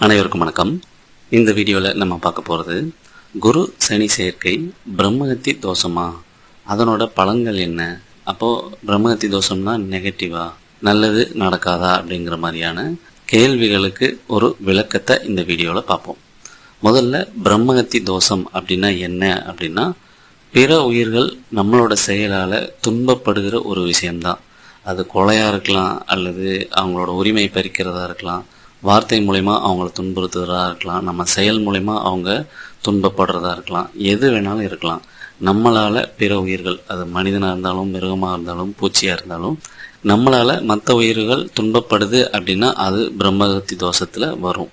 அனைவருக்கும் வணக்கம். இந்த வீடியோவில் நம்ம பார்க்க போகிறது குரு சனி சேர்க்கை பிரம்மஹத்தி தோஷமா, அதனோட பலன்கள் என்ன, அப்போது பிரம்மஹத்தி தோஷம்னா நெகட்டிவா, நல்லது நடக்காதா அப்படிங்கிற மாதிரியான கேள்விகளுக்கு ஒரு விளக்கத்தை இந்த வீடியோவில் பார்ப்போம். முதல்ல பிரம்மஹத்தி தோஷம் அப்படின்னா என்ன அப்படின்னா, பிற உயிர்கள் நம்மளோட செயலால் துன்பப்படுகிற ஒரு விஷயம்தான். அது கொலையாக இருக்கலாம், அல்லது அவங்களோட உரிமை பறிக்கிறதா இருக்கலாம், வார்த்தை மூலயமா அவங்கள துன்புறுத்துறதா இருக்கலாம், நம்ம செயல் மூலயமா அவங்க துன்பப்படுறதா இருக்கலாம், எது வேணாலும் இருக்கலாம். நம்மளால் பிற உயிர்கள், அது மனிதனாக இருந்தாலும் மிருகமாக இருந்தாலும் பூச்சியாக இருந்தாலும், நம்மளால் மற்ற உயிர்கள் துன்பப்படுது அப்படின்னா அது பிரம்மஹத்தி தோஷத்தில் வரும்.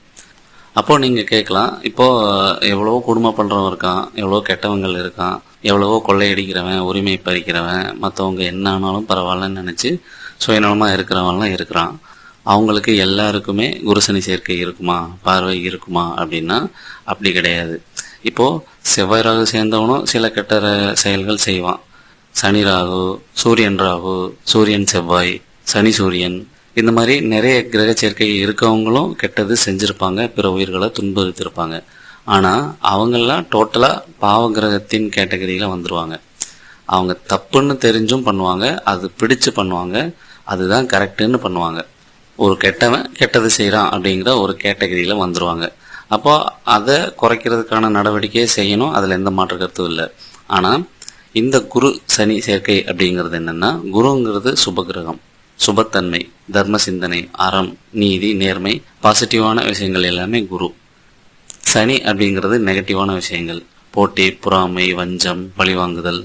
அப்போது நீங்கள் கேட்கலாம், இப்போது எவ்வளவோ குடும்பம் பண்ணுறவன் இருக்கான், எவ்வளோ கெட்டவங்கள் இருக்கான், எவ்வளவோ கொள்ளையடிக்கிறவன், உரிமை பறிக்கிறவன், மற்றவங்க என்ன ஆனாலும் பரவாயில்லன்னு நினச்சி சுயநலமாக இருக்கிறவன்லாம் இருக்கிறான். அவங்களுக்கு எல்லாருக்குமே குருசனி சேர்க்கை இருக்குமா, பார்வை இருக்குமா அப்படின்னா அப்படி கிடையாது. இப்போது செவ்வாய் ராகு சேர்ந்தவனும் சில கெட்ட செயல்கள் செய்வான். சனி ராகு, சூரியன் ராகு, சூரியன் செவ்வாய், சனி சூரியன், இந்த மாதிரி நிறைய கிரக சேர்க்கை இருக்கவங்களும் கெட்டது செஞ்சுருப்பாங்க, பிற உயிர்களை துன்புறுத்திருப்பாங்க. ஆனால் அவங்கெல்லாம் டோட்டலாக பாவ கிரகத்தின் கேட்டகரியில் வந்துடுவாங்க. அவங்க தப்புன்னு தெரிஞ்சும் பண்ணுவாங்க, அது பிடிச்சு பண்ணுவாங்க, அதுதான் கரெக்டுன்னு பண்ணுவாங்க. ஒரு கெட்டவன் கெட்டது செய்கிறான் அப்படிங்கிற ஒரு கேட்டகரியில் வந்துடுவாங்க. அப்போ அதை குறைக்கிறதுக்கான நடவடிக்கையை செய்யணும், அதில் எந்த மாற்று கருத்தும் இல்லை. ஆனால் இந்த குரு சனி சேர்க்கை அப்படிங்கிறது என்னென்னா, குருங்கிறது சுபகிரகம், சுபத்தன்மை, தர்ம சிந்தனை, அறம், நீதி, நேர்மை, பாசிட்டிவான விஷயங்கள் எல்லாமே குரு. சனி அப்படிங்கிறது நெகட்டிவான விஷயங்கள், போட்டி, பொறாமை, வஞ்சம், பழிவாங்குதல்,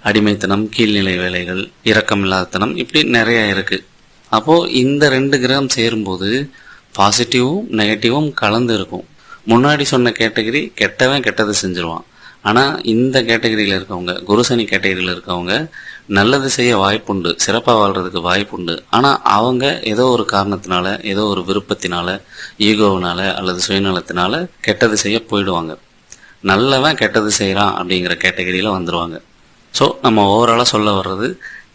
அடிமைத்தனம், கீழ்நிலை வேலைகள், இரக்கமில்லாதத்தனம், இப்படி நிறைய இருக்குது. அப்போது இந்த ரெண்டு கிரகம் சேரும்போது பாசிட்டிவும் நெகட்டிவும் கலந்து இருக்கும். முன்னாடி சொன்ன கேட்டகரி கெட்டவன் கெட்டது செஞ்சுருவான். ஆனால் இந்த கேட்டகரியில் இருக்கவங்க, குருசனி கேட்டகரியில் இருக்கவங்க நல்லது செய்ய வாய்ப்புண்டு, சிறப்பாக வாழ்கிறதுக்கு வாய்ப்புண்டு. ஆனால் அவங்க ஏதோ ஒரு காரணத்தினால, ஏதோ ஒரு விருப்பத்தினால, ஈகோவினால அல்லது சுயநலத்தினால கெட்டது செய்ய போயிடுவாங்க. நல்லவன் கெட்டது செய்கிறான் அப்படிங்கிற கேட்டகரியில் வந்துடுவாங்க. ஸோ நம்ம ஓவராலாக சொல்ல வர்றது,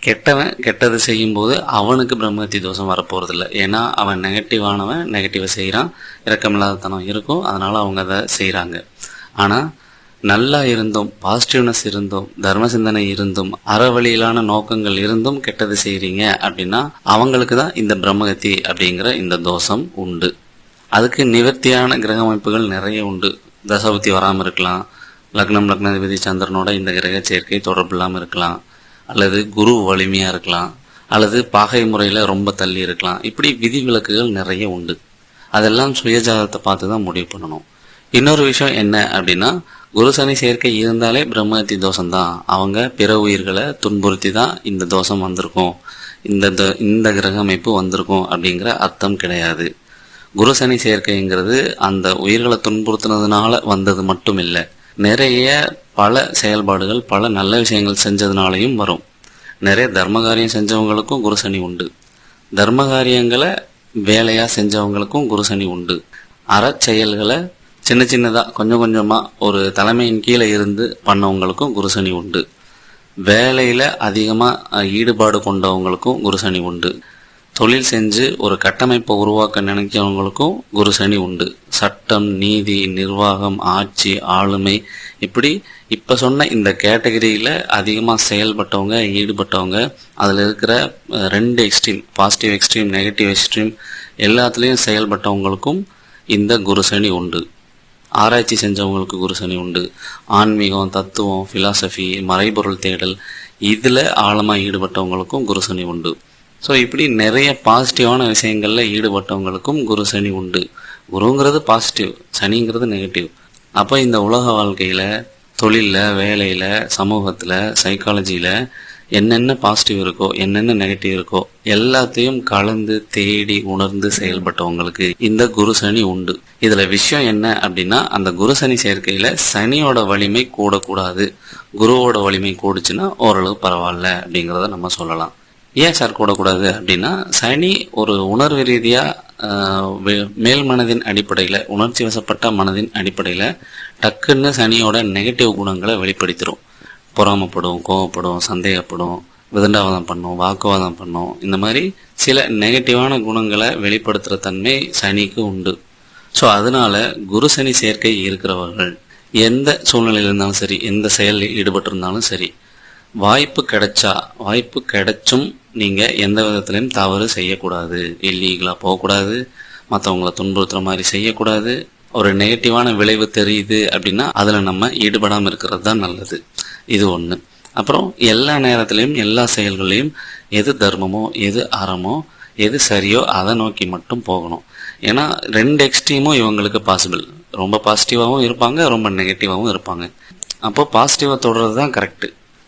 கெட்டவன் கெட்டது செய்யும்போது அவனுக்கு பிரம்மஹத்தி தோஷம் வரப்போகிறதில்ல. ஏன்னா அவன் நெகட்டிவானவன், நெகட்டிவை செய்கிறான், இரக்கமில்லாதத்தனம் இருக்கும், அதனால் அவங்க அதை செய்கிறாங்க. ஆனால் நல்லா இருந்தும், பாசிட்டிவ்னஸ் இருந்தும், தர்ம சிந்தனை இருந்தும், அறவழியிலான நோக்கங்கள் இருந்தும் கெட்டது செய்கிறீங்க அப்படின்னா அவங்களுக்கு தான் இந்த பிரம்மஹத்தி அப்படிங்கிற இந்த தோஷம் உண்டு. அதுக்கு நிவர்த்தியான கிரக அமைப்புகள் நிறைய உண்டு. தசாபுத்தி வராமல் இருக்கலாம், லக்னாதிபதி சந்திரனோட இந்த கிரக சேர்க்கை தொடர்பு இல்லாமல் இருக்கலாம், அல்லது குரு வலிமையாக இருக்கலாம், அல்லது பாகை முறையில் ரொம்ப தள்ளி இருக்கலாம். இப்படி விதிவிலக்குகள் நிறைய உண்டு. அதெல்லாம் சுயஜாதத்தை பார்த்து தான் முடிவு பண்ணணும். இன்னொரு விஷயம் என்ன அப்படின்னா, குரு சனி சேர்க்கை இருந்தாலே பிரம்மஹத்தி தோஷம்தான். அவங்க பிற உயிர்களை துன்புறுத்தி தான் இந்த தோஷம் வந்திருக்கும், இந்த கிரக அமைப்பு வந்திருக்கும் அப்படிங்கிற அர்த்தம் கிடையாது. குரு சனி சேர்க்கைங்கிறது அந்த உயிர்களை துன்புறுத்தினதுனால வந்தது மட்டும் இல்லை, நிறைய பல செயல்பாடுகள், பல நல்ல விஷயங்கள் செஞ்சதுனாலையும் வரும். நிறைய தர்மகாரியம் செஞ்சவங்களுக்கும் குரு சனி உண்டு, தர்மகாரியங்களை வேலையாக செஞ்சவங்களுக்கும் குரு சனி உண்டு, அறச்செயல்களை சின்ன சின்னதாக கொஞ்சம் கொஞ்சமாக ஒரு தலைமையின் கீழே இருந்து பண்ணவங்களுக்கும் குரு சனி உண்டு, வேலையில் அதிகமாக ஈடுபாடு கொண்டவங்களுக்கும் குரு சனி உண்டு, தொழில் செஞ்சு ஒரு கட்டமைப்பை உருவாக்க நினைக்கிறவங்களுக்கும் குரு சனி உண்டு, சட்டம், நீதி, நிர்வாகம், ஆட்சி, ஆளுமை, இப்படி இப்போ சொன்ன இந்த கேட்டகரியில் அதிகமாக செயல்பட்டவங்க, ஈடுபட்டவங்க, அதில் இருக்கிற ரெண்டு extreme, positive extreme, negative extreme, எல்லாத்துலேயும் செயல்பட்டவங்களுக்கும் இந்த குரு சனி உண்டு. ஆராய்ச்சி செஞ்சவங்களுக்கு குரு சனி உண்டு. ஆன்மீகம், தத்துவம், ஃபிலாசபி, மறைபொருள் தேடல், இதில் ஆழமாக ஈடுபட்டவங்களுக்கும் குரு சனி உண்டு. ஸோ இப்படி நிறைய பாசிட்டிவான விஷயங்களில் ஈடுபட்டவங்களுக்கும் குரு சனி உண்டு. குருங்கிறது பாசிட்டிவ், சனிங்கிறது நெகட்டிவ். அப்போ இந்த உலக வாழ்க்கையில், தொழிலில், வேலையில், சமூகத்தில், சைக்காலஜியில் என்னென்ன பாசிட்டிவ் இருக்கோ, என்னென்ன நெகட்டிவ் இருக்கோ எல்லாத்தையும் கலந்து தேடி உணர்ந்து செயல்பட்டவங்களுக்கு இந்த குரு சனி உண்டு. இதில் விஷயம் என்ன அப்படின்னா, அந்த குரு சனி சேர்க்கையில் சனியோட வலிமை கூடக்கூடாது, குருவோட வலிமை கூடுச்சுன்னா ஓரளவு பரவாயில்ல அப்படிங்கிறத நம்ம சொல்லலாம். ஏன் சார் கூடக்கூடாது அப்படின்னா, சனி ஒரு உணர்வு ரீதியாக மேல் மனதின் அடிப்படையில், உணர்ச்சி வசப்பட்ட மனதின் அடிப்படையில் டக்குன்னு சனியோட நெகட்டிவ் குணங்களை வெளிப்படுத்திடும். பொறாமப்படும், கோவப்படும், சந்தேகப்படும், விதண்டாவாதம் பண்ணும், வாக்குவாதம் பண்ணும், இந்த மாதிரி சில நெகட்டிவான குணங்களை வெளிப்படுத்துகிற தன்மை சனிக்கு உண்டு. ஸோ அதனால குரு சனி சேர்க்கை இருக்கிறவர்கள் எந்த சூழ்நிலையில் இருந்தாலும் சரி, எந்த செயலில் ஈடுபட்டிருந்தாலும் சரி, வாய்ப்பு கிடைச்சும் நீங்கள் எந்த விதத்திலையும் தவறு செய்யக்கூடாது. இல்லீகலாக போகக்கூடாது, மற்றவங்களை துன்புறுத்துற மாதிரி செய்யக்கூடாது. ஒரு நெகட்டிவான விளைவு தெரியுது அப்படின்னா அதில் நம்ம ஈடுபடாமல் இருக்கிறது தான் நல்லது. இது ஒன்று. அப்புறம் எல்லா நேரத்திலையும் எல்லா செயல்களையும் எது தர்மமோ எது அறமோ எது சரியோ அதை நோக்கி மட்டும் போகணும். ஏன்னா 2 எக்ஸ்ட்ரீமும் இவங்களுக்கு பாசிபிள். ரொம்ப பாசிட்டிவாகவும் இருப்பாங்க, ரொம்ப நெகட்டிவாகவும் இருப்பாங்க. அப்போ பாசிட்டிவாக தொடர்றது தான் கரெக்டு.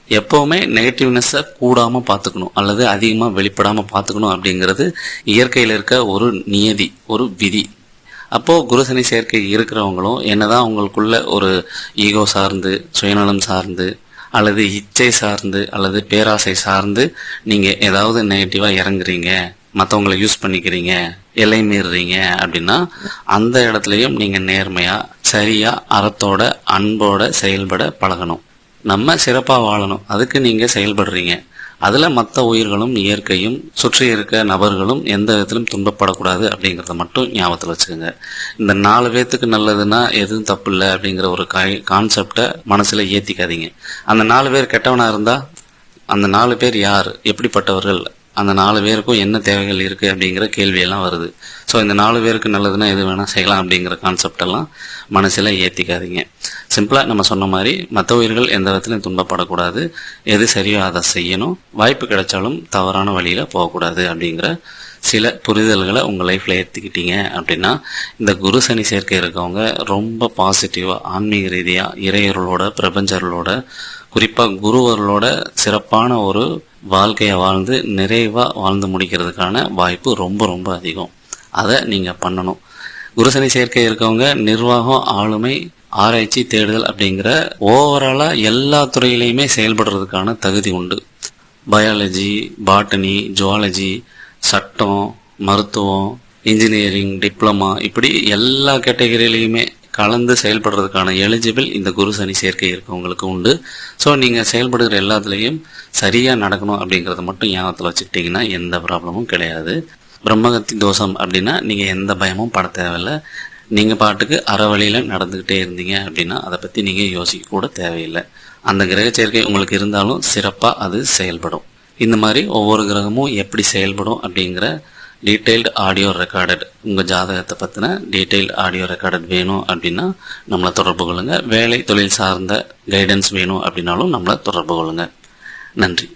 எப்போவுமே நெகட்டிவ்னஸை கூடாமல் பார்த்துக்கணும் அல்லது அதிகமாக வெளிப்படாமல் பார்த்துக்கணும் அப்படிங்கிறது இயற்கையில் இருக்க ஒரு நியதி, ஒரு விதி. அப்போது குருசனி சேர்க்கை இருக்கிறவங்களும் என்னதான் உங்களுக்குள்ள ஒரு ஈகோ சார்ந்து, சுயநலம் சார்ந்து, அல்லது இச்சை சார்ந்து, அல்லது பேராசை சார்ந்து நீங்கள் ஏதாவது நெகட்டிவாக இறங்குறீங்க, மற்றவங்களை யூஸ் பண்ணிக்கிறீங்க, எல்லை மீறுறீங்க அப்படின்னா அந்த இடத்துலையும் நீங்கள் நேர்மையாக, சரியாக, அறத்தோட, அன்போட செயல்பட பழகணும். நம்ம சிறப்பாக வாழணும், அதுக்கு நீங்கள் செயல்படுறீங்க. அதில் மற்ற உயிர்களும் இயற்கையும் சுற்றி இருக்க நபர்களும் எந்த விதத்திலும் துன்பப்படக்கூடாது அப்படிங்கிறத மட்டும் ஞாபகத்தில் வச்சுக்கோங்க. இந்த 4 பேர்த்துக்கு நல்லதுன்னா எதுவும் தப்பு இல்லை அப்படிங்கிற ஒரு கான்செப்டை மனசில் ஏற்றிக்காதீங்க. அந்த 4 பேர் கெட்டவனாக இருந்தால் அந்த 4 பேர் யார், எப்படிப்பட்டவர்கள், அந்த 4 பேருக்கும் என்ன தேவைகள் இருக்குது அப்படிங்கிற கேள்வியெல்லாம் வருது. ஸோ இந்த 4 பேருக்கு நல்லதுன்னா எது வேணால் செய்யலாம் அப்படிங்கிற கான்செப்டெல்லாம் மனசில் ஏற்றிக்காதீங்க. சிம்பிளாக நம்ம சொன்ன மாதிரி மற்ற உயிர்கள் எந்த விதத்துலையும் துன்பப்படக்கூடாது, எது சரியோ அதை செய்யணும், வாய்ப்பு கிடைச்சாலும் தவறான வழியில் போகக்கூடாது அப்படிங்கிற சில புரிதல்களை உங்கள் லைஃப்பில் ஏற்றிக்கிட்டீங்க அப்படின்னா இந்த குரு சனி சேர்க்கை இருக்கவங்க ரொம்ப பாசிட்டிவாக, ஆன்மீக ரீதியாக, இறையர்களோட, பிரபஞ்சர்களோட, குறிப்பாக குருவர்களோட சிறப்பான ஒரு வாழ்க்கையை வாழ்ந்து நிறைவாக வாழ்ந்து முடிக்கிறதுக்கான வாய்ப்பு ரொம்ப ரொம்ப அதிகம். அதை நீங்கள் பண்ணணும். குருசனி சேர்க்கை இருக்கவங்க நிர்வாகம், ஆளுமை, ஆராய்ச்சி, தேடுதல் அப்படிங்கிற ஓவராலாக எல்லா துறையிலையுமே செயல்படுறதுக்கான தகுதி உண்டு. பயாலஜி, பாட்டனி, ஜுவாலஜி, சட்டம், மருத்துவம், இன்ஜினியரிங், டிப்ளமா, இப்படி எல்லா கேட்டகரியிலையுமே கலந்து செயல்படுறதுக்கான எலிஜிபிள் இந்த குரு சனி சேர்க்கை இருக்கவங்களுக்கு உண்டு. ஸோ நீங்கள் செயல்படுகிற எல்லாத்துலேயும் சரியாக நடக்கணும் அப்படிங்கிறத மட்டும் ஞாபகத்தில் வச்சுக்கிட்டிங்கன்னா எந்த ப்ராப்ளமும் கிடையாது. பிரம்மகத்தி தோஷம் அப்படின்னா நீங்கள் எந்த பயமும் பட தேவையில்லை. நீங்கள் பாட்டுக்கு அறவழியில் நடந்துக்கிட்டே இருந்தீங்க அப்படின்னா அதை பற்றி நீங்கள் யோசிக்க கூட தேவையில்லை. அந்த கிரக சேர்க்கை உங்களுக்கு இருந்தாலும் சிறப்பாக அது செயல்படும். இந்த மாதிரி ஒவ்வொரு கிரகமும் எப்படி செயல்படும் அப்படிங்கிற டீட்டெயில்டு ஆடியோ ரெக்கார்டட், உங்கள் ஜாதகத்தை பற்றின டீட்டெயில்டு ஆடியோ ரெக்கார்டட் வேணும் அப்படின்னா நம்மளை தொடர்பு கொள்ளுங்கள். வேலை தொழில் சார்ந்த கைடன்ஸ் வேணும் அப்படின்னாலும் நம்மளை தொடர்பு கொள்ளுங்கள். நன்றி.